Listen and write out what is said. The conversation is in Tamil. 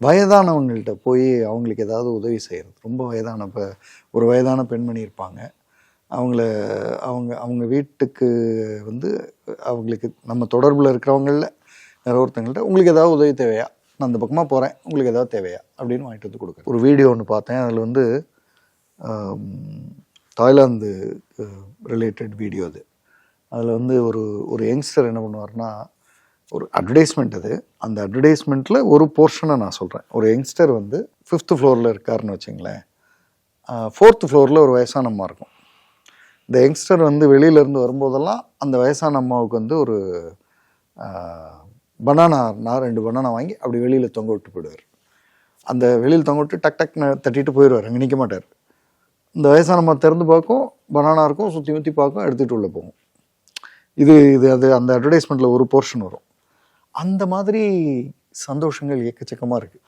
வயதானவங்கள்ட்ட போய் அவங்களுக்கு ஏதாவது உதவி செய்கிறது. ரொம்ப வயதான இப்போ ஒரு வயதான பெண்மணி இருப்பாங்க. அவங்கள அவங்க வீட்டுக்கு வந்து அவங்களுக்கு நம்ம தொடர்பில் இருக்கிறவங்களில் வேற ஒருத்தங்கள்ட்ட உங்களுக்கு ஏதாவது உதவி தேவையா, நான் அந்த பக்கமாக போகிறேன், உங்களுக்கு ஏதாவது தேவையா அப்படின்னு வாங்கிட்டு வந்து கொடுக்குறேன். ஒரு வீடியோ ஒன்று பார்த்தேன். அதில் வந்து தாய்லாந்து ரிலேட்டட் வீடியோ அது. அதில் வந்து ஒரு யங்ஸ்டர் என்ன பண்ணுவார்னா, ஒரு அட்வர்டைஸ்மெண்ட் அது. அந்த அட்வர்டைஸ்மெண்ட்டில் ஒரு போர்ஷனை நான் சொல்கிறேன். ஒரு யங்ஸ்டர் வந்து 5th ஃப்ளோரில் இருக்காருன்னு வச்சுங்களேன். 4th ஃப்ளோரில் ஒரு வயசான அம்மா இருக்கும். இந்த யங்ஸ்டர் வந்து வெளியிலேருந்து வரும்போதெல்லாம் அந்த வயசான அம்மாவுக்கு வந்து ஒரு பனானா 2 பனானா வாங்கி அப்படி வெளியில் தொங்க விட்டு போயிடுவார். அந்த வெளியில் தொங்க விட்டு டக் டக்னு தட்டிட்டு போயிடுவார், அங்கே நிற்க மாட்டார். இந்த வயசான அம்மா திறந்து பார்க்கும், பனானா இருக்கும், சுற்றி முற்றி பார்க்கும், எடுத்துகிட்டு உள்ளே போகும். அது அந்த அட்வர்டைஸ்மெண்ட்டில் ஒரு போர்ஷன் வரும். அந்த மாதிரி சந்தோஷங்கள் எக்கச்சக்கமாக இருக்குது.